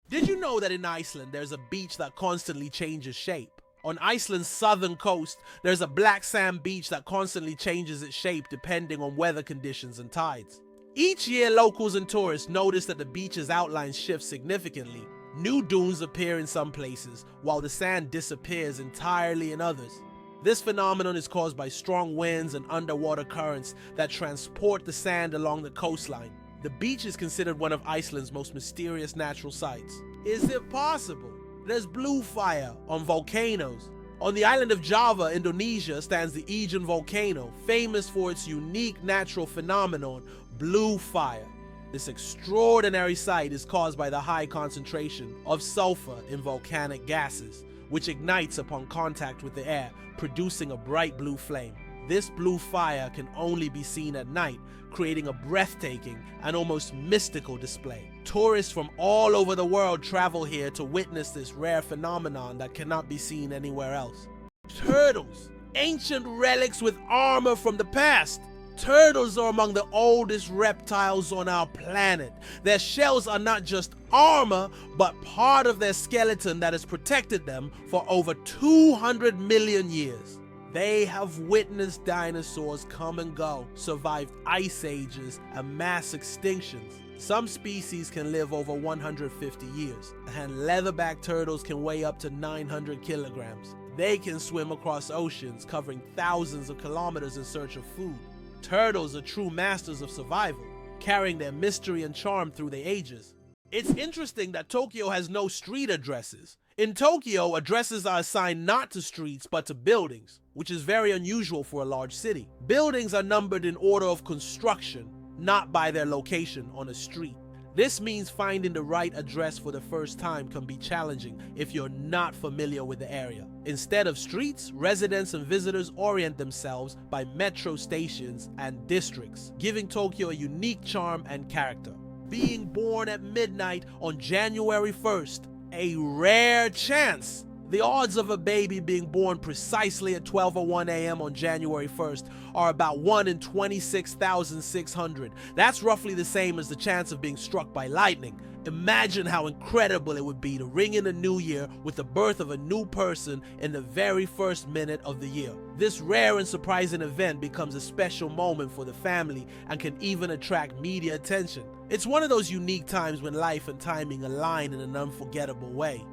Did you know that in Iceland there's a beach that constantly changes shape? On Iceland's southern coast, there's a black sand beach that constantly changes its shape depending on weather conditions and tides. Each year, locals and tourists notice that the beach's outline shifts significantly. New dunes appear in some places, while the sand disappears entirely in others. This phenomenon is caused by strong winds and underwater currents that transport the sand along the coastline. The beach is considered one of Iceland's most mysterious natural sights. Is it possible? There's blue fire on volcanoes. On the island of Java, Indonesia, stands the Aegean volcano, famous for its unique natural phenomenon, blue fire. This extraordinary sight is caused by the high concentration of sulfur in volcanic gases, which ignites upon contact with the air, producing a bright blue flame. This blue fire can only be seen at night, creating a breathtaking and almost mystical display. Tourists from all over the world travel here to witness this rare phenomenon that cannot be seen anywhere else. Turtles, ancient relics with armor from the past. Turtles are among the oldest reptiles on our planet. Their shells are not just armor, but part of their skeleton that has protected them for over 200 million years. They have witnessed dinosaurs come and go, survived ice ages and mass extinctions. Some species can live over 150 years, and leatherback turtles can weigh up to 900 kilograms. They can swim across oceans, covering thousands of kilometers in search of food. Turtles are true masters of survival, carrying their mystery and charm through the ages. It's interesting that Tokyo has no street addresses. In Tokyo, addresses are assigned not to streets but to buildings, which is very unusual for a large city. Buildings are numbered in order of construction, not by their location on a street. This means finding the right address for the first time can be challenging if you're not familiar with the area. Instead of streets, residents and visitors orient themselves by metro stations and districts, giving Tokyo a unique charm and character. Being born at midnight on January 1st, a rare chance. The odds of a baby being born precisely at 12:01 a.m. on January 1st are about 1 in 26,600. That's roughly the same as the chance of being struck by lightning. Imagine how incredible it would be to ring in a new year with the birth of a new person in the very first minute of the year. This rare and surprising event becomes a special moment for the family and can even attract media attention. It's one of those unique times when life and timing align in an unforgettable way.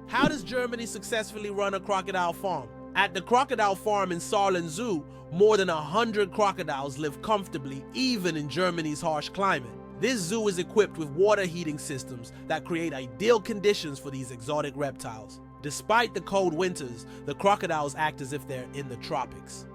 How does Germany successfully run a crocodile farm? At the crocodile farm in Saarland Zoo, more than 100 crocodiles live comfortably even in Germany's harsh climate. This zoo is equipped with water heating systems that create ideal conditions for these exotic reptiles. Despite the cold winters, the crocodiles act as if they're in the tropics.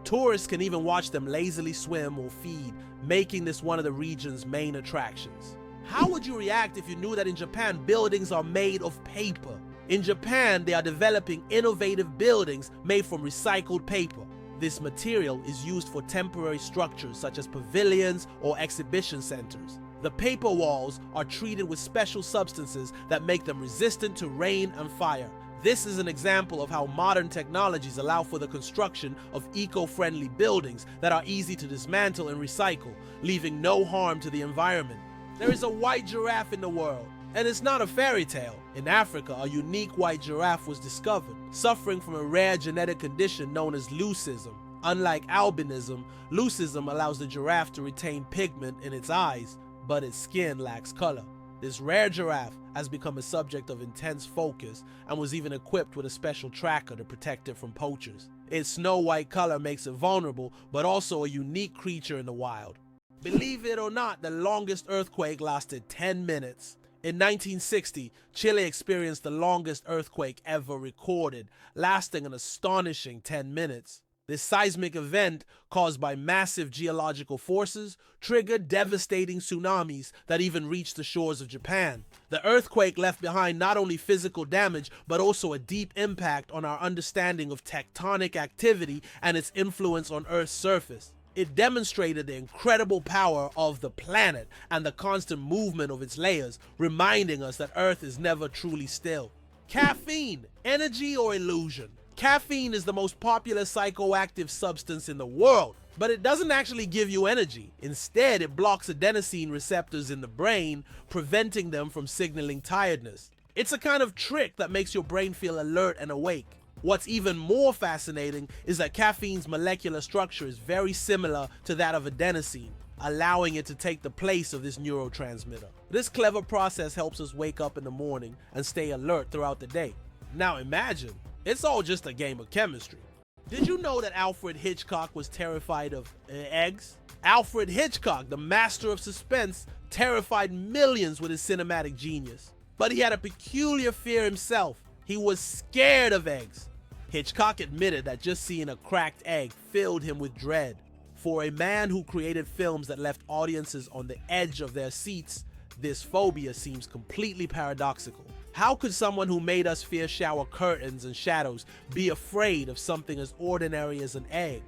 Tourists can even watch them lazily swim or feed, making this one of the region's main attractions. How would you react if you knew that in Japan buildings are made of paper? In Japan, they are developing innovative buildings made from recycled paper. This material is used for temporary structures such as pavilions or exhibition centers. The paper walls are treated with special substances that make them resistant to rain and fire. This is an example of how modern technologies allow for the construction of eco-friendly buildings that are easy to dismantle and recycle, leaving no harm to the environment. There is a white giraffe in the world, and it's not a fairy tale. In Africa, a unique white giraffe was discovered, suffering from a rare genetic condition known as leucism. Unlike albinism, leucism allows the giraffe to retain pigment in its eyes, but its skin lacks color. This rare giraffe has become a subject of intense focus and was even equipped with a special tracker to protect it from poachers. Its snow-white color makes it vulnerable, but also a unique creature in the wild. Believe it or not, the longest earthquake lasted 10 minutes. In 1960, Chile experienced the longest earthquake ever recorded, lasting an astonishing 10 minutes. This seismic event, caused by massive geological forces, triggered devastating tsunamis that even reached the shores of Japan. The earthquake left behind not only physical damage, but also a deep impact on our understanding of tectonic activity and its influence on Earth's surface. It demonstrated the incredible power of the planet and the constant movement of its layers, reminding us that Earth is never truly still. Caffeine, energy or illusion? Caffeine is the most popular psychoactive substance in the world. But it doesn't actually give you energy. Instead, it blocks adenosine receptors in the brain, preventing them from signaling tiredness. It's a kind of trick that makes your brain feel alert and awake. What's even more fascinating is that caffeine's molecular structure is very similar to that of adenosine, allowing it to take the place of this neurotransmitter. This clever process helps us wake up in the morning and stay alert throughout the day. Now imagine, it's all just a game of chemistry. Did you know that Alfred Hitchcock was terrified of eggs? Alfred Hitchcock, the master of suspense, terrified millions with his cinematic genius. But he had a peculiar fear himself. He was scared of eggs. Hitchcock admitted that just seeing a cracked egg filled him with dread. For a man who created films that left audiences on the edge of their seats, this phobia seems completely paradoxical. How could someone who made us fear shower curtains and shadows be afraid of something as ordinary as an egg?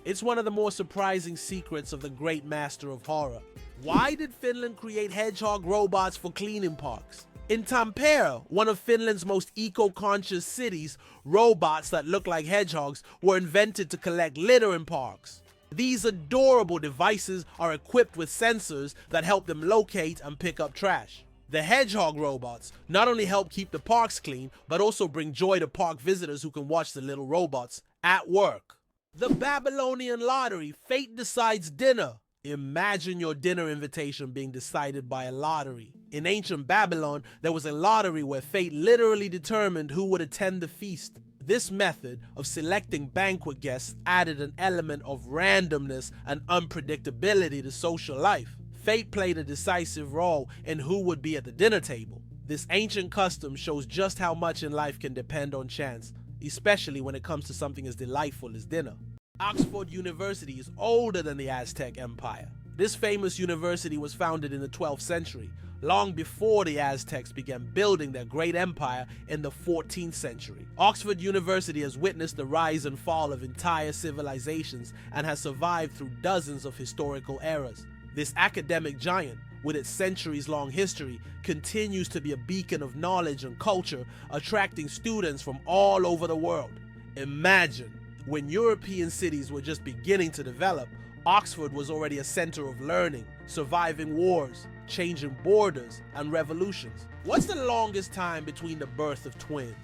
It's one of the more surprising secrets of the great master of horror. Why did Finland create hedgehog robots for cleaning parks? In Tampere, one of Finland's most eco-conscious cities, robots that look like hedgehogs were invented to collect litter in parks. These adorable devices are equipped with sensors that help them locate and pick up trash. The hedgehog robots not only help keep the parks clean, but also bring joy to park visitors who can watch the little robots at work. The Babylonian lottery, fate decides dinner. Imagine your dinner invitation being decided by a lottery. In ancient Babylon, there was a lottery where fate literally determined who would attend the feast. This method of selecting banquet guests added an element of randomness and unpredictability to social life. Fate played a decisive role in who would be at the dinner table. This ancient custom shows just how much in life can depend on chance, especially when it comes to something as delightful as dinner. Oxford University is older than the Aztec Empire. This famous university was founded in the 12th century, long before the Aztecs began building their great empire in the 14th century. Oxford University has witnessed the rise and fall of entire civilizations and has survived through dozens of historical eras. This academic giant, with its centuries-long history, continues to be a beacon of knowledge and culture, attracting students from all over the world. Imagine, when European cities were just beginning to develop, Oxford was already a center of learning, surviving wars, changing borders, and revolutions. What's the longest time between the birth of twins?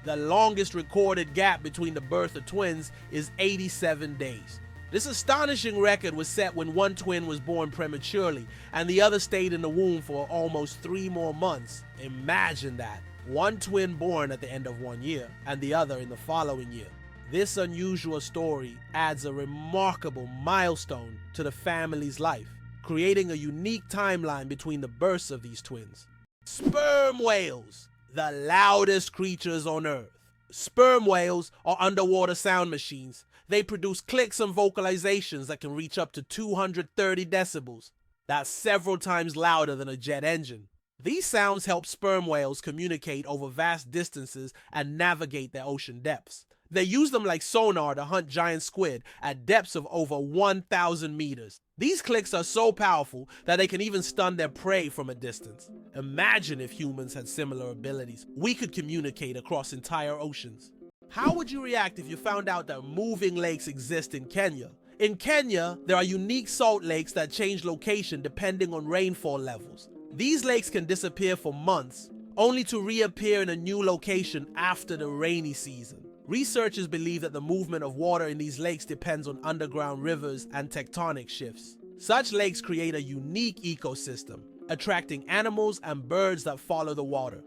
The longest recorded gap between the birth of twins is 87 days. This astonishing record was set when one twin was born prematurely and the other stayed in the womb for almost 3 more months. Imagine that. One twin born at the end of 1 year and the other in the following year. This unusual story adds a remarkable milestone to the family's life, creating a unique timeline between the births of these twins. Sperm whales, the loudest creatures on Earth. Sperm whales are underwater sound machines. They produce clicks and vocalizations that can reach up to 230 decibels. That's several times louder than a jet engine. These sounds help sperm whales communicate over vast distances and navigate their ocean depths. They use them like sonar to hunt giant squid at depths of over 1,000 meters. These clicks are so powerful that they can even stun their prey from a distance. Imagine if humans had similar abilities. We could communicate across entire oceans. How would you react if you found out that moving lakes exist in Kenya? In Kenya, there are unique salt lakes that change location depending on rainfall levels. These lakes can disappear for months, only to reappear in a new location after the rainy season. Researchers believe that the movement of water in these lakes depends on underground rivers and tectonic shifts. Such lakes create a unique ecosystem, attracting animals and birds that follow the water.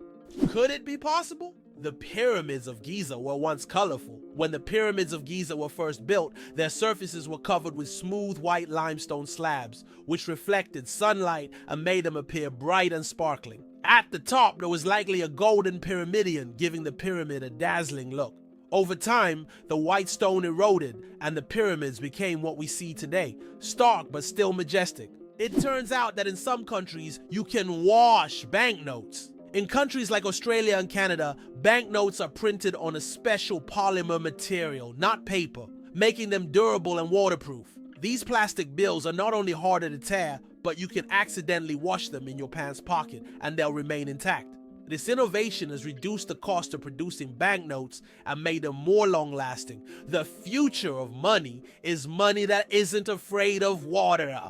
Could it be possible? The Pyramids of Giza were once colorful. When the Pyramids of Giza were first built, their surfaces were covered with smooth white limestone slabs, which reflected sunlight and made them appear bright and sparkling. At the top, there was likely a golden pyramidion, giving the pyramid a dazzling look. Over time, the white stone eroded and the pyramids became what we see today, stark but still majestic. It turns out that in some countries, you can wash banknotes. In countries like Australia and Canada, banknotes are printed on a special polymer material, not paper, making them durable and waterproof. These plastic bills are not only harder to tear, but you can accidentally wash them in your pants pocket and they'll remain intact. This innovation has reduced the cost of producing banknotes and made them more long-lasting. The future of money is money that isn't afraid of water.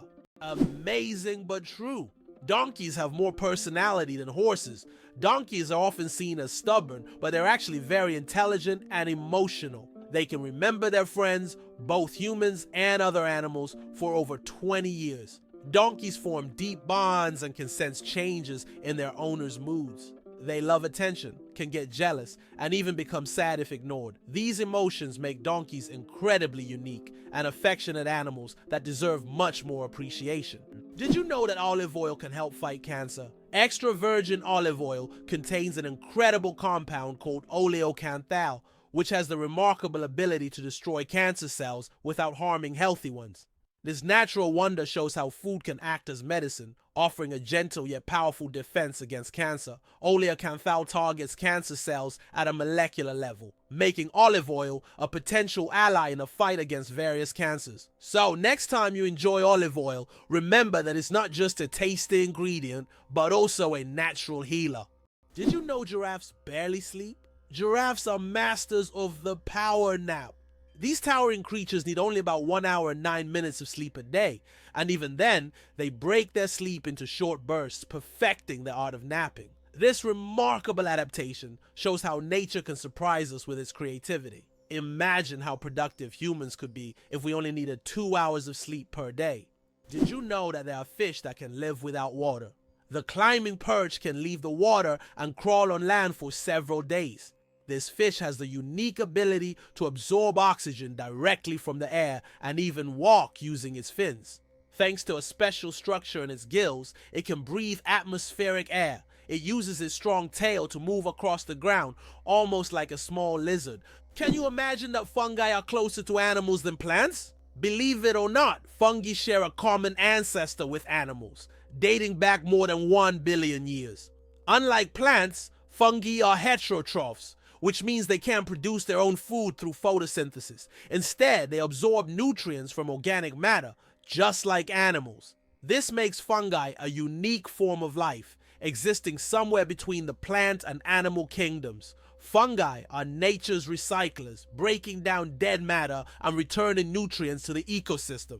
Amazing but true. Donkeys have more personality than horses. Donkeys are often seen as stubborn, but they're actually very intelligent and emotional. They can remember their friends, both humans and other animals, for over 20 years. Donkeys form deep bonds and can sense changes in their owners' moods. They love attention, can get jealous, and even become sad if ignored. These emotions make donkeys incredibly unique and affectionate animals that deserve much more appreciation. Did you know that olive oil can help fight cancer? Extra virgin olive oil contains an incredible compound called oleocanthal, which has the remarkable ability to destroy cancer cells without harming healthy ones. This natural wonder shows how food can act as medicine, offering a gentle yet powerful defense against cancer. Oleocanthal targets cancer cells at a molecular level, making olive oil a potential ally in the fight against various cancers. So next time you enjoy olive oil, remember that it's not just a tasty ingredient, but also a natural healer. Did you know giraffes barely sleep? Giraffes are masters of the power nap. These towering creatures need only about 1 hour and 9 minutes of sleep a day, and even then, they break their sleep into short bursts, perfecting the art of napping. This remarkable adaptation shows how nature can surprise us with its creativity. Imagine how productive humans could be if we only needed 2 hours of sleep per day. Did you know that there are fish that can live without water? The climbing perch can leave the water and crawl on land for several days. This fish has the unique ability to absorb oxygen directly from the air and even walk using its fins. Thanks to a special structure in its gills, it can breathe atmospheric air. It uses its strong tail to move across the ground, almost like a small lizard. Can you imagine that fungi are closer to animals than plants? Believe it or not, fungi share a common ancestor with animals, dating back more than 1 billion years. Unlike plants, fungi are heterotrophs, which means they can't produce their own food through photosynthesis. Instead, they absorb nutrients from organic matter, just like animals. This makes fungi a unique form of life, existing somewhere between the plant and animal kingdoms. Fungi are nature's recyclers, breaking down dead matter and returning nutrients to the ecosystem.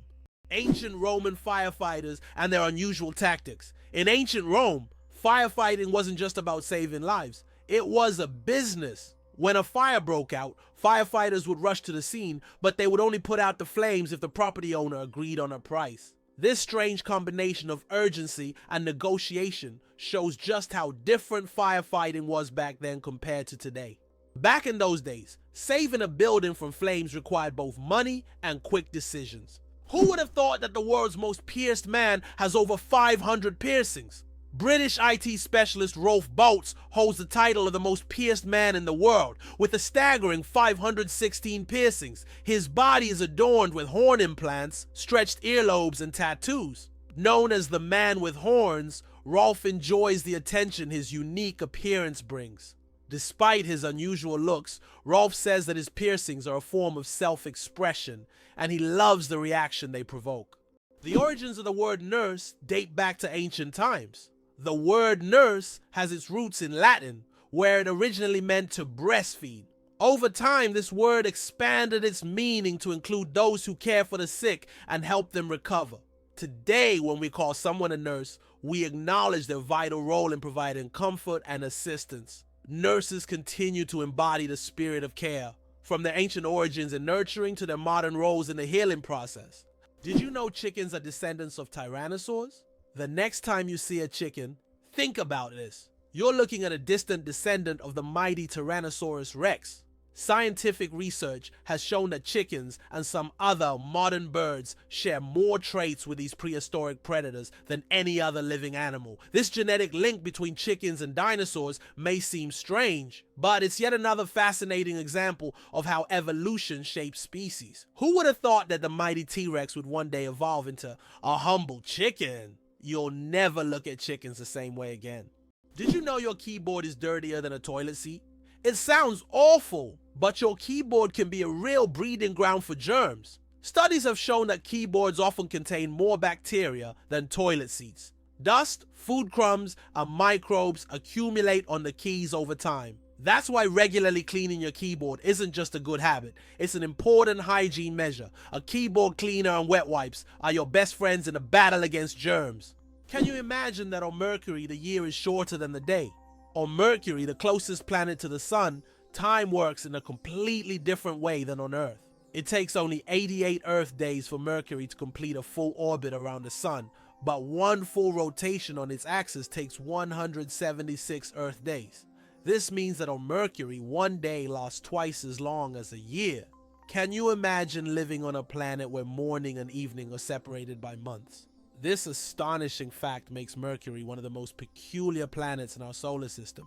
Ancient Roman firefighters and their unusual tactics. In ancient Rome, firefighting wasn't just about saving lives. It was a business. When a fire broke out, firefighters would rush to the scene, but they would only put out the flames if the property owner agreed on a price. This strange combination of urgency and negotiation shows just how different firefighting was back then compared to today. Back in those days, saving a building from flames required both money and quick decisions. Who would have thought that the world's most pierced man has over 500 piercings? British IT specialist Rolf Boats holds the title of the most pierced man in the world, with a staggering 516 piercings. His body is adorned with horn implants, stretched earlobes, and tattoos. Known as the man with horns, Rolf enjoys the attention his unique appearance brings. Despite his unusual looks, Rolf says that his piercings are a form of self-expression, and he loves the reaction they provoke. The origins of the word nurse date back to ancient times. The word nurse has its roots in Latin, where it originally meant to breastfeed. Over time, this word expanded its meaning to include those who care for the sick and help them recover. Today, when we call someone a nurse, we acknowledge their vital role in providing comfort and assistance. Nurses continue to embody the spirit of care, from their ancient origins in nurturing to their modern roles in the healing process. Did you know chickens are descendants of tyrannosaurs? The next time you see a chicken, think about this. You're looking at a distant descendant of the mighty Tyrannosaurus rex. Scientific research has shown that chickens and some other modern birds share more traits with these prehistoric predators than any other living animal. This genetic link between chickens and dinosaurs may seem strange, but it's yet another fascinating example of how evolution shapes species. Who would have thought that the mighty T-Rex would one day evolve into a humble chicken? You'll never look at chickens the same way again. Did you know your keyboard is dirtier than a toilet seat? It sounds awful, but your keyboard can be a real breeding ground for germs. Studies have shown that keyboards often contain more bacteria than toilet seats. Dust, food crumbs, and microbes accumulate on the keys over time. That's why regularly cleaning your keyboard isn't just a good habit, it's an important hygiene measure. A keyboard cleaner and wet wipes are your best friends in a battle against germs. Can you imagine that on Mercury the year is shorter than the day? On Mercury, the closest planet to the sun, time works in a completely different way than on Earth. It takes only 88 Earth days for Mercury to complete a full orbit around the sun, but one full rotation on its axis takes 176 Earth days. This means that on Mercury, one day lasts twice as long as a year. Can you imagine living on a planet where morning and evening are separated by months? This astonishing fact makes Mercury one of the most peculiar planets in our solar system.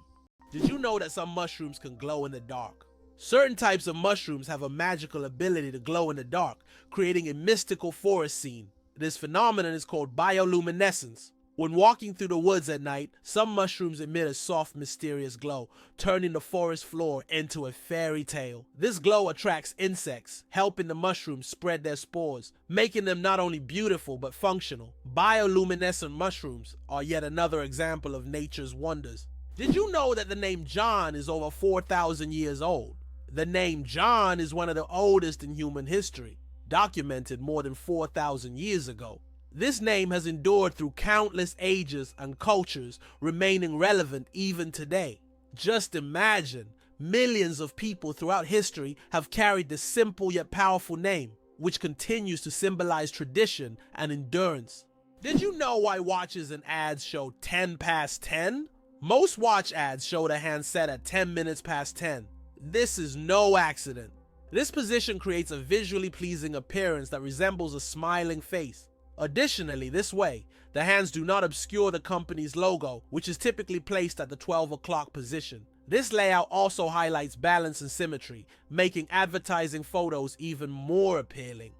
Did you know that some mushrooms can glow in the dark? Certain types of mushrooms have a magical ability to glow in the dark, creating a mystical forest scene. This phenomenon is called bioluminescence. When walking through the woods at night, some mushrooms emit a soft, mysterious glow, turning the forest floor into a fairy tale. This glow attracts insects, helping the mushrooms spread their spores, making them not only beautiful but functional. Bioluminescent mushrooms are yet another example of nature's wonders. Did you know that the name John is over 4,000 years old? The name John is one of the oldest in human history, documented more than 4,000 years ago. This name has endured through countless ages and cultures, remaining relevant even today. Just imagine, millions of people throughout history have carried this simple yet powerful name, which continues to symbolize tradition and endurance. Did you know why watches and ads show 10 past 10? Most watch ads show the hand set at 10 minutes past 10. This is no accident. This position creates a visually pleasing appearance that resembles a smiling face. Additionally, this way, the hands do not obscure the company's logo, which is typically placed at the 12 o'clock position. This layout also highlights balance and symmetry, making advertising photos even more appealing.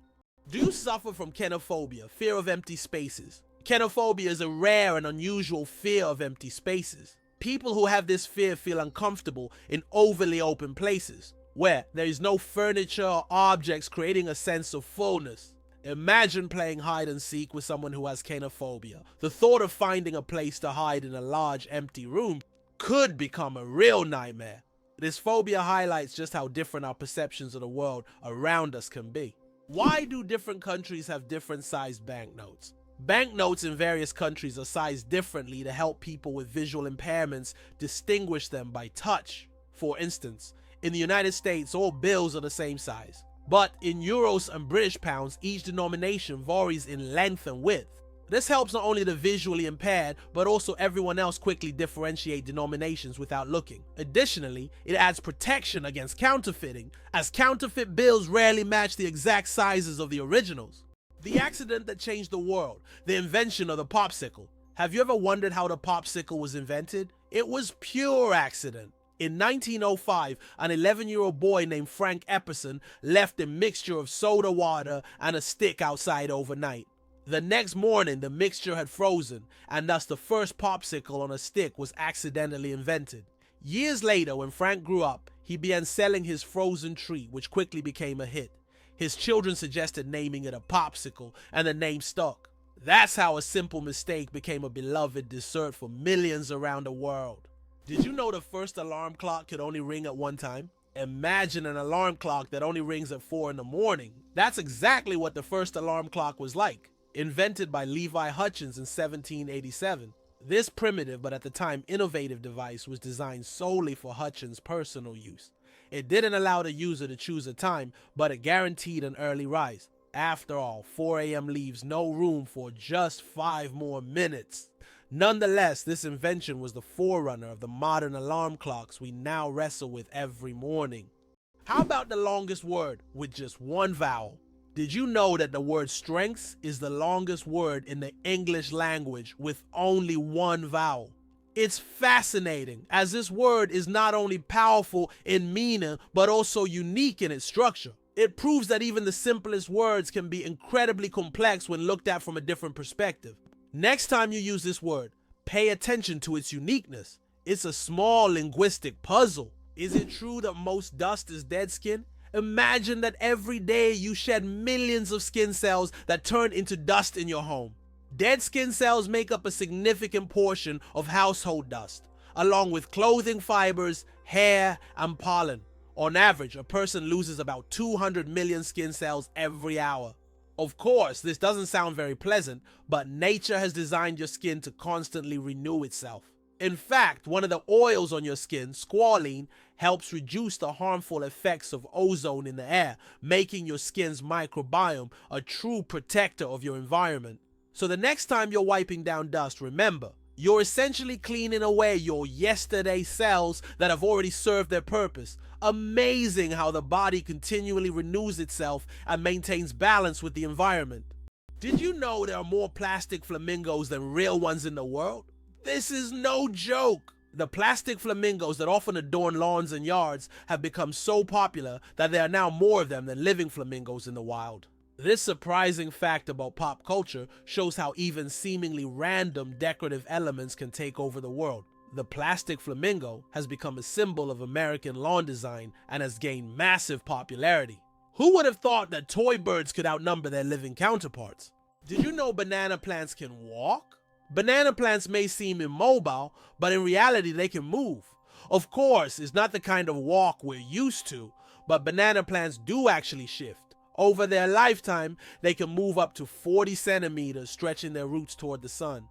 Do you suffer from kenophobia, fear of empty spaces? Kenophobia is a rare and unusual fear of empty spaces. People who have this fear feel uncomfortable in overly open places, where there is no furniture or objects, creating a sense of fullness. Imagine playing hide and seek with someone who has kenophobia. The thought of finding a place to hide in a large empty room could become a real nightmare. This phobia highlights just how different our perceptions of the world around us can be. Why do different countries have different sized banknotes? Banknotes in various countries are sized differently to help people with visual impairments distinguish them by touch. For instance, in the United States, all bills are the same size. But in euros and British pounds, each denomination varies in length and width. This helps not only the visually impaired, but also everyone else quickly differentiate denominations without looking. Additionally, it adds protection against counterfeiting, as counterfeit bills rarely match the exact sizes of the originals. The accident that changed the world, the invention of the popsicle. Have you ever wondered how the popsicle was invented? It was pure accident. In 1905, an 11-year-old boy named Frank Epperson left a mixture of soda water and a stick outside overnight. The next morning, the mixture had frozen, and thus the first popsicle on a stick was accidentally invented. Years later, when Frank grew up, he began selling his frozen treat, which quickly became a hit. His children suggested naming it a popsicle, and the name stuck. That's how a simple mistake became a beloved dessert for millions around the world. Did you know the first alarm clock could only ring at one time? Imagine an alarm clock that only rings at 4 in the morning. That's exactly what the first alarm clock was like, invented by Levi Hutchins in 1787. This primitive but at the time innovative device was designed solely for Hutchins' personal use. It didn't allow the user to choose a time, but it guaranteed an early rise. After all, 4 a.m. leaves no room for just 5 more minutes. Nonetheless, this invention was the forerunner of the modern alarm clocks we now wrestle with every morning. How about the longest word with just one vowel? Did you know that the word strengths is the longest word in the English language with only one vowel? It's fascinating, as this word is not only powerful in meaning, but also unique in its structure. It proves that even the simplest words can be incredibly complex when looked at from a different perspective. Next time you use this word, pay attention to its uniqueness. It's a small linguistic puzzle. Is it true that most dust is dead skin? Imagine that every day you shed millions of skin cells that turn into dust in your home. Dead skin cells make up a significant portion of household dust, along with clothing fibers, hair, and pollen. On average, a person loses about 200 million skin cells every hour. Of course, this doesn't sound very pleasant, but nature has designed your skin to constantly renew itself. In fact, one of the oils on your skin, squalene, helps reduce the harmful effects of ozone in the air, making your skin's microbiome a true protector of your environment. So the next time you're wiping down dust, remember, you're essentially cleaning away your yesterday cells that have already served their purpose. Amazing how the body continually renews itself and maintains balance with the environment. Did you know there are more plastic flamingos than real ones in the world? This is no joke. The plastic flamingos that often adorn lawns and yards have become so popular that there are now more of them than living flamingos in the wild. This surprising fact about pop culture shows how even seemingly random decorative elements can take over the world. The plastic flamingo has become a symbol of American lawn design and has gained massive popularity. Who would have thought that toy birds could outnumber their living counterparts? Did you know banana plants can walk? Banana plants may seem immobile, but in reality they can move. Of course, it's not the kind of walk we're used to, but banana plants do actually shift. Over their lifetime, they can move up to 40 centimeters, stretching their roots toward the sun.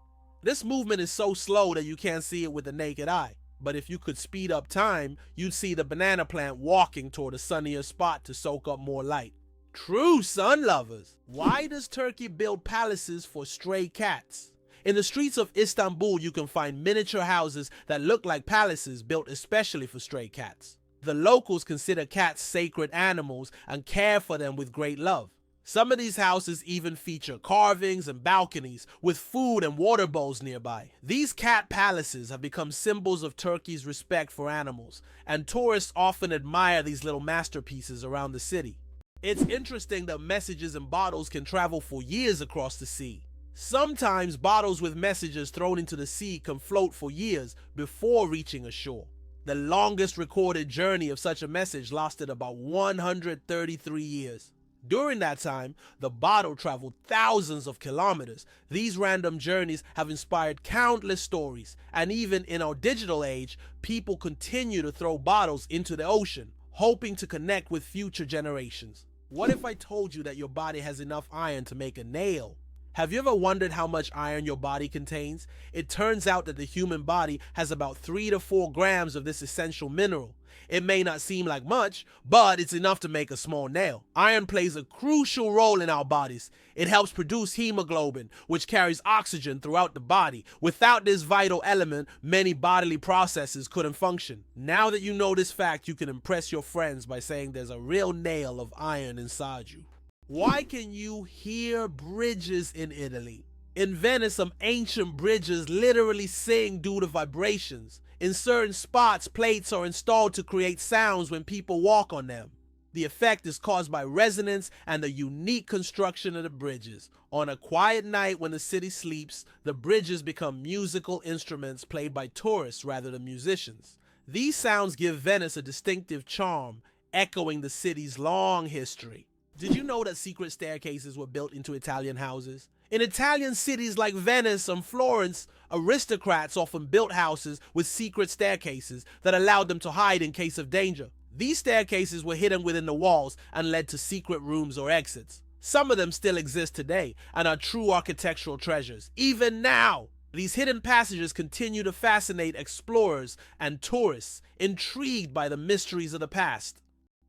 This movement is so slow that you can't see it with the naked eye. But if you could speed up time, you'd see the banana plant walking toward a sunnier spot to soak up more light. True sun lovers! Why does Turkey build palaces for stray cats? In the streets of Istanbul, you can find miniature houses that look like palaces built especially for stray cats. The locals consider cats sacred animals and care for them with great love. Some of these houses even feature carvings and balconies with food and water bowls nearby. These cat palaces have become symbols of Turkey's respect for animals, and tourists often admire these little masterpieces around the city. It's interesting that messages in bottles can travel for years across the sea. Sometimes bottles with messages thrown into the sea can float for years before reaching a shore. The longest recorded journey of such a message lasted about 133 years. During that time, the bottle traveled thousands of kilometers. These random journeys have inspired countless stories, and even in our digital age, people continue to throw bottles into the ocean, hoping to connect with future generations. What if I told you that your body has enough iron to make a nail? Have you ever wondered how much iron your body contains? It turns out that the human body has about 3 to 4 grams of this essential mineral. It may not seem like much, but it's enough to make a small nail. Iron plays a crucial role in our bodies. It helps produce hemoglobin, which carries oxygen throughout the body. Without this vital element, many bodily processes couldn't function. Now that you know this fact, you can impress your friends by saying there's a real nail of iron inside you. Why can you hear bridges in Italy? In Venice, some ancient bridges literally sing due to vibrations. In certain spots, plates are installed to create sounds when people walk on them. The effect is caused by resonance and the unique construction of the bridges. On a quiet night when the city sleeps, the bridges become musical instruments played by tourists rather than musicians. These sounds give Venice a distinctive charm, echoing the city's long history. Did you know that secret staircases were built into Italian houses? In Italian cities like Venice and Florence, aristocrats often built houses with secret staircases that allowed them to hide in case of danger. These staircases were hidden within the walls and led to secret rooms or exits. Some of them still exist today and are true architectural treasures. Even now, these hidden passages continue to fascinate explorers and tourists intrigued by the mysteries of the past.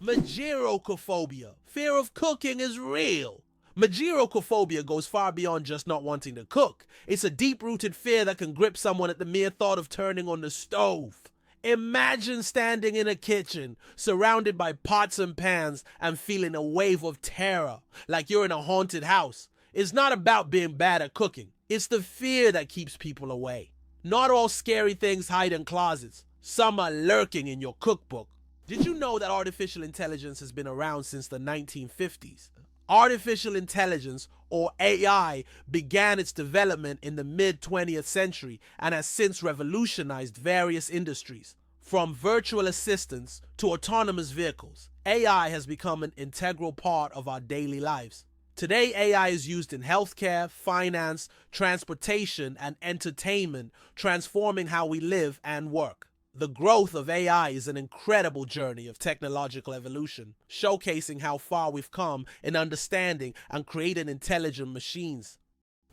Mageirocophobia. Fear of cooking is real. Mageirocophobia goes far beyond just not wanting to cook. It's a deep-rooted fear that can grip someone at the mere thought of turning on the stove. Imagine standing in a kitchen, surrounded by pots and pans, and feeling a wave of terror, like you're in a haunted house. It's not about being bad at cooking. It's the fear that keeps people away. Not all scary things hide in closets. Some are lurking in your cookbook. Did you know that artificial intelligence has been around since the 1950s? Artificial intelligence, or AI, began its development in the mid-20th century and has since revolutionized various industries. From virtual assistants to autonomous vehicles, AI has become an integral part of our daily lives. Today, AI is used in healthcare, finance, transportation, and entertainment, transforming how we live and work. The growth of AI is an incredible journey of technological evolution, showcasing how far we've come in understanding and creating intelligent machines.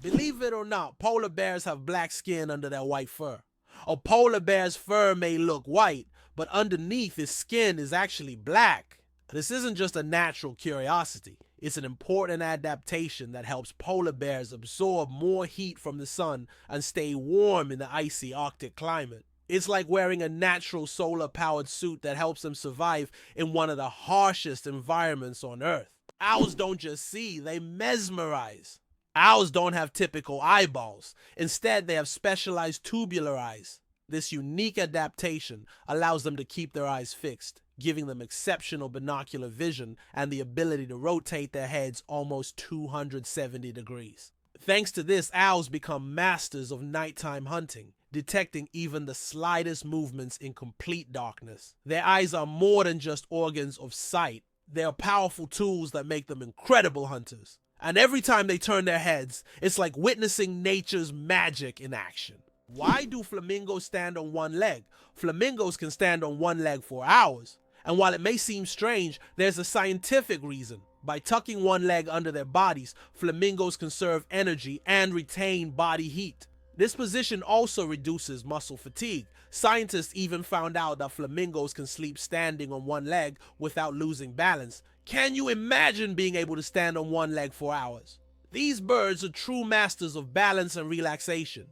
Believe it or not, polar bears have black skin under their white fur. A polar bear's fur may look white, but underneath his skin is actually black. This isn't just a natural curiosity. It's an important adaptation that helps polar bears absorb more heat from the sun and stay warm in the icy Arctic climate. It's like wearing a natural solar-powered suit that helps them survive in one of the harshest environments on Earth. Owls don't just see, they mesmerize. Owls don't have typical eyeballs. Instead, they have specialized tubular eyes. This unique adaptation allows them to keep their eyes fixed, giving them exceptional binocular vision and the ability to rotate their heads almost 270 degrees. Thanks to this, owls become masters of nighttime hunting, detecting even the slightest movements in complete darkness. Their eyes are more than just organs of sight. They are powerful tools that make them incredible hunters. And every time they turn their heads, it's like witnessing nature's magic in action. Why do flamingos stand on one leg? Flamingos can stand on one leg for hours. And while it may seem strange, there's a scientific reason. By tucking one leg under their bodies, flamingos conserve energy and retain body heat. This position also reduces muscle fatigue. Scientists even found out that flamingos can sleep standing on one leg without losing balance. Can you imagine being able to stand on one leg for hours? These birds are true masters of balance and relaxation.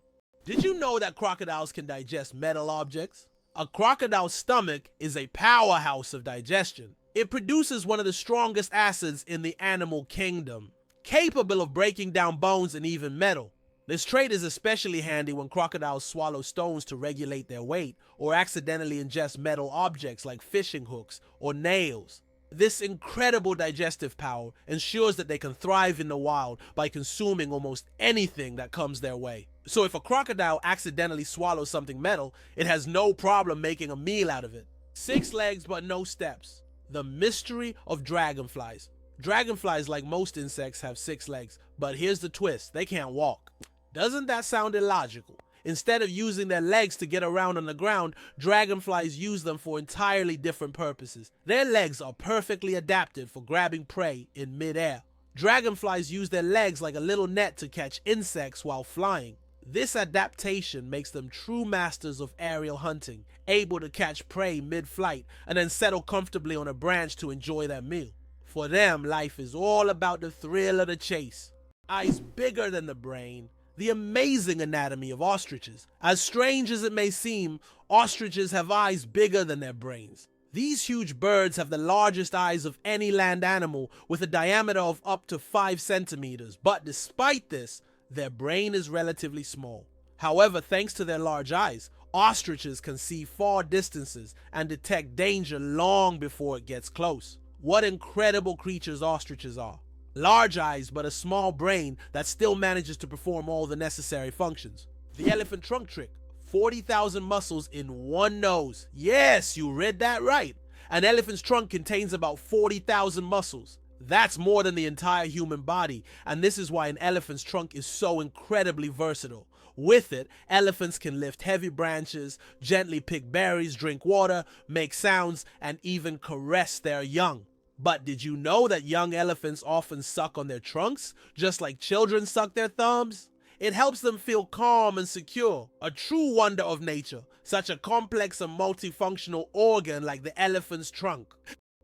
Did you know that crocodiles can digest metal objects? A crocodile's stomach is a powerhouse of digestion. It produces one of the strongest acids in the animal kingdom, capable of breaking down bones and even metal. This trait is especially handy when crocodiles swallow stones to regulate their weight or accidentally ingest metal objects like fishing hooks or nails. This incredible digestive power ensures that they can thrive in the wild by consuming almost anything that comes their way. So if a crocodile accidentally swallows something metal, it has no problem making a meal out of it. 6 legs but no steps. The mystery of dragonflies. Dragonflies, like most insects, have 6 legs, but here's the twist: they can't walk. Doesn't that sound illogical? Instead of using their legs to get around on the ground, dragonflies use them for entirely different purposes. Their legs are perfectly adapted for grabbing prey in midair. Dragonflies use their legs like a little net to catch insects while flying. This adaptation makes them true masters of aerial hunting, able to catch prey mid-flight and then settle comfortably on a branch to enjoy their meal. For them, life is all about the thrill of the chase. Eyes bigger than the brain. The amazing anatomy of ostriches. As strange as it may seem, ostriches have eyes bigger than their brains. These huge birds have the largest eyes of any land animal, with a diameter of up to 5 centimeters, but despite this, their brain is relatively small. However, thanks to their large eyes, ostriches can see far distances and detect danger long before it gets close. What incredible creatures ostriches are. Large eyes, but a small brain that still manages to perform all the necessary functions. The elephant trunk trick: 40,000 muscles in one nose. Yes, you read that right. An elephant's trunk contains about 40,000 muscles. That's more than the entire human body, and this is why an elephant's trunk is so incredibly versatile. With it, elephants can lift heavy branches, gently pick berries, drink water, make sounds, and even caress their young. But did you know that young elephants often suck on their trunks, just like children suck their thumbs? It helps them feel calm and secure. A true wonder of nature, such a complex and multifunctional organ like the elephant's trunk.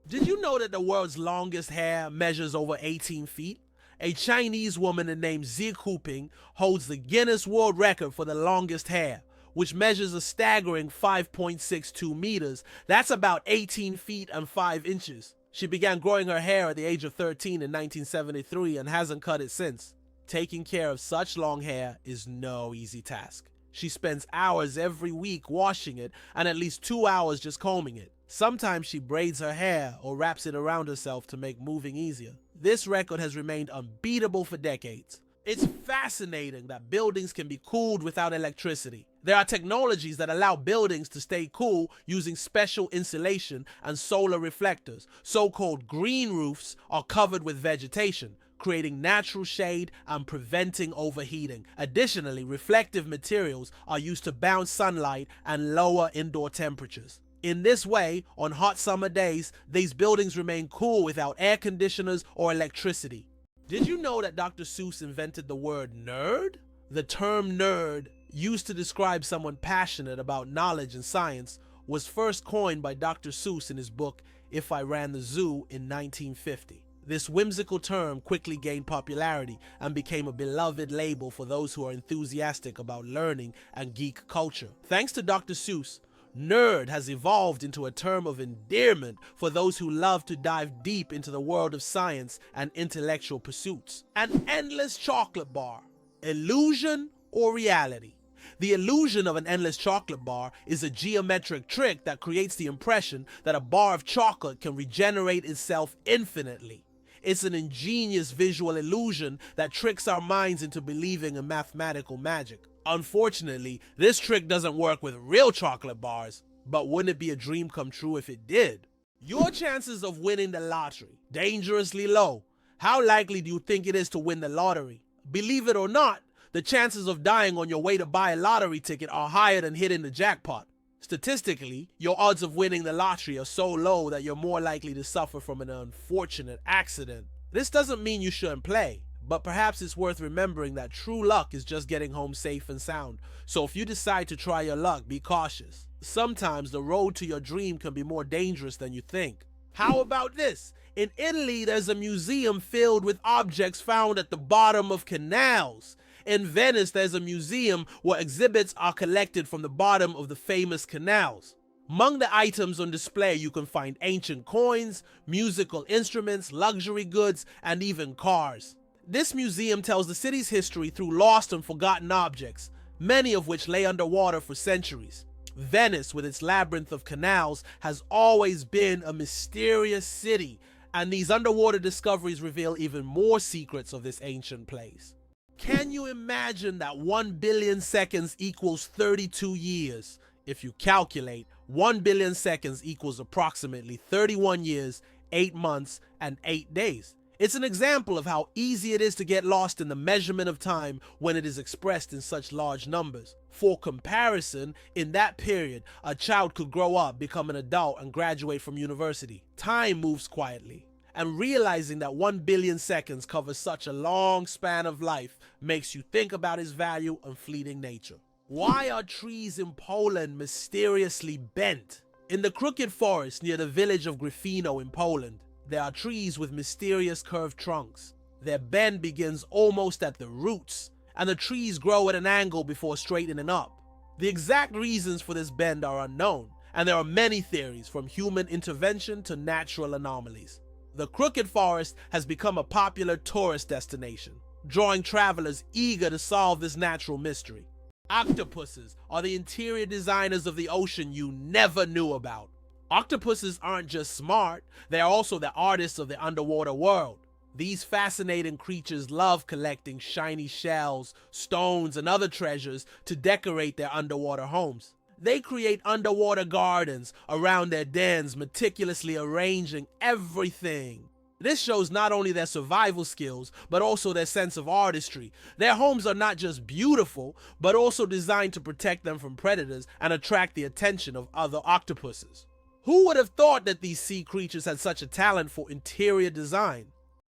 Did you know that the world's longest hair measures over 18 feet? A Chinese woman named Xi Jinping holds the Guinness World Record for the longest hair, which measures a staggering 5.62 meters. That's about 18 feet and 5 inches. She began growing her hair at the age of 13 in 1973 and hasn't cut it since. Taking care of such long hair is no easy task. She spends hours every week washing it and at least 2 hours just combing it. Sometimes she braids her hair or wraps it around herself to make moving easier. This record has remained unbeatable for decades. It's fascinating that buildings can be cooled without electricity. There are technologies that allow buildings to stay cool using special insulation and solar reflectors. So-called green roofs are covered with vegetation, creating natural shade and preventing overheating. Additionally, reflective materials are used to bounce sunlight and lower indoor temperatures. In this way, on hot summer days, these buildings remain cool without air conditioners or electricity. Did you know that Dr. Seuss invented the word nerd? The term nerd, used to describe someone passionate about knowledge and science, was first coined by Dr. Seuss in his book If I Ran the Zoo in 1950. This whimsical term quickly gained popularity and became a beloved label for those who are enthusiastic about learning and geek culture. Thanks to Dr. Seuss, nerd has evolved into a term of endearment for those who love to dive deep into the world of science and intellectual pursuits. An endless chocolate bar. Illusion or reality? The illusion of an endless chocolate bar is a geometric trick that creates the impression that a bar of chocolate can regenerate itself infinitely. It's an ingenious visual illusion that tricks our minds into believing in mathematical magic. Unfortunately, this trick doesn't work with real chocolate bars, but wouldn't it be a dream come true if it did? Your chances of winning the lottery, dangerously low. How likely do you think it is to win the lottery? Believe it or not, the chances of dying on your way to buy a lottery ticket are higher than hitting the jackpot. Statistically, your odds of winning the lottery are so low that you're more likely to suffer from an unfortunate accident. This doesn't mean you shouldn't play, but perhaps it's worth remembering that true luck is just getting home safe and sound. So if you decide to try your luck, be cautious. Sometimes the road to your dream can be more dangerous than you think. How about this? In Italy, there's a museum filled with objects found at the bottom of canals. In Venice, there's a museum where exhibits are collected from the bottom of the famous canals. Among the items on display, you can find ancient coins, musical instruments, luxury goods, and even cars. This museum tells the city's history through lost and forgotten objects, many of which lay underwater for centuries. Venice, with its labyrinth of canals, has always been a mysterious city, and these underwater discoveries reveal even more secrets of this ancient place. Can you imagine that 1 billion seconds equals 32 years? If you calculate, 1 billion seconds equals approximately 31 years, 8 months, and 8 days. It's an example of how easy it is to get lost in the measurement of time when it is expressed in such large numbers. For comparison, in that period, a child could grow up, become an adult, and graduate from university. Time moves quietly. And realizing that 1 billion seconds covers such a long span of life makes you think about its value and fleeting nature. Why are trees in Poland mysteriously bent? In the crooked forest near the village of Gryfino in Poland, there are trees with mysterious curved trunks. Their bend begins almost at the roots, and the trees grow at an angle before straightening up. The exact reasons for this bend are unknown, and there are many theories, from human intervention to natural anomalies. The crooked forest has become a popular tourist destination, drawing travelers eager to solve this natural mystery. Octopuses are the interior designers of the ocean you never knew about. Octopuses aren't just smart, they are also the artists of the underwater world. These fascinating creatures love collecting shiny shells, stones, and other treasures to decorate their underwater homes. They create underwater gardens around their dens, meticulously arranging everything. This shows not only their survival skills, but also their sense of artistry. Their homes are not just beautiful, but also designed to protect them from predators and attract the attention of other octopuses. Who would have thought that these sea creatures had such a talent for interior design?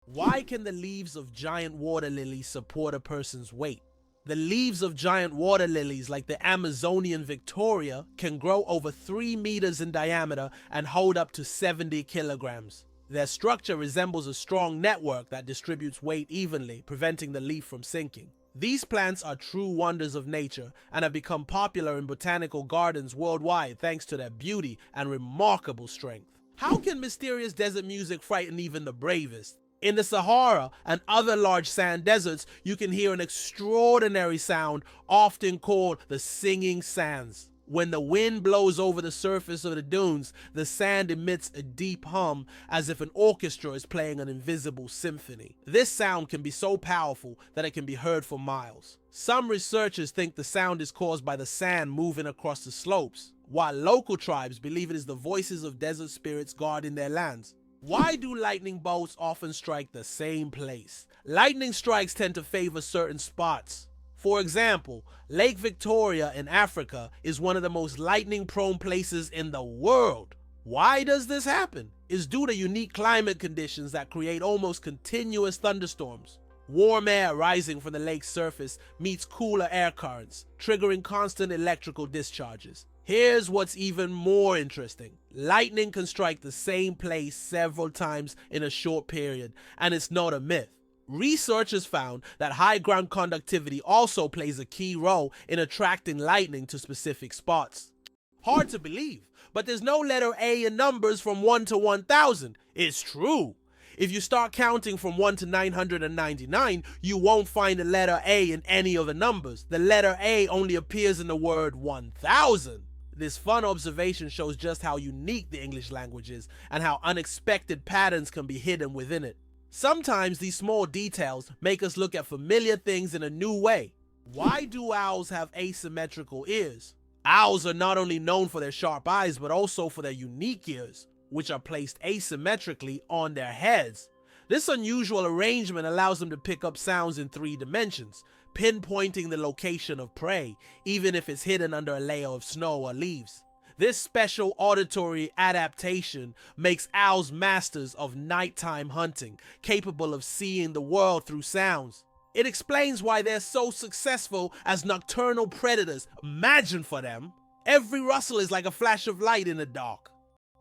Why can the leaves of giant water lilies support a person's weight? The leaves of giant water lilies like the Amazonian Victoria can grow over 3 meters in diameter and hold up to 70 kilograms. Their structure resembles a strong network that distributes weight evenly, preventing the leaf from sinking. These plants are true wonders of nature and have become popular in botanical gardens worldwide thanks to their beauty and remarkable strength. How can mysterious desert music frighten even the bravest? In the Sahara and other large sand deserts, you can hear an extraordinary sound often called the singing sands. When the wind blows over the surface of the dunes, the sand emits a deep hum as if an orchestra is playing an invisible symphony. This sound can be so powerful that it can be heard for miles. Some researchers think the sound is caused by the sand moving across the slopes, while local tribes believe it is the voices of desert spirits guarding their lands. Why do lightning bolts often strike the same place? Lightning strikes tend to favor certain spots. For example, Lake Victoria in Africa is one of the most lightning-prone places in the world. Why does this happen? It's due to unique climate conditions that create almost continuous thunderstorms. Warm air rising from the lake's surface meets cooler air currents, triggering constant electrical discharges. Here's what's even more interesting. Lightning can strike the same place several times in a short period, and it's not a myth. Researchers found that high ground conductivity also plays a key role in attracting lightning to specific spots. Hard to believe, but there's no letter A in numbers from 1 to 1000. It's true. If you start counting from 1 to 999, you won't find the letter A in any of the numbers. The letter A only appears in the word 1000. This fun observation shows just how unique the English language is and how unexpected patterns can be hidden within it. Sometimes these small details make us look at familiar things in a new way. Why do owls have asymmetrical ears? Owls are not only known for their sharp eyes, but also for their unique ears, which are placed asymmetrically on their heads. This unusual arrangement allows them to pick up sounds in 3 dimensions, pinpointing the location of prey, even if it's hidden under a layer of snow or leaves. This special auditory adaptation makes owls masters of nighttime hunting, capable of seeing the world through sounds. It explains why they're so successful as nocturnal predators. Imagine for them. Every rustle is like a flash of light in the dark.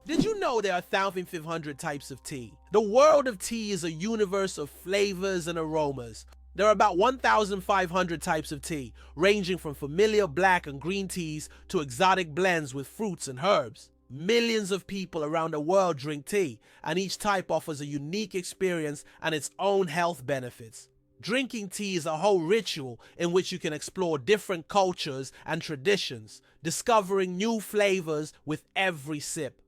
Did you know there are 1,500 types of tea? The world of tea is a universe of flavors and aromas. There are about 1,500 types of tea, ranging from familiar black and green teas to exotic blends with fruits and herbs. Millions of people around the world drink tea, and each type offers a unique experience and its own health benefits. Drinking tea is a whole ritual in which you can explore different cultures and traditions, discovering new flavors with every sip.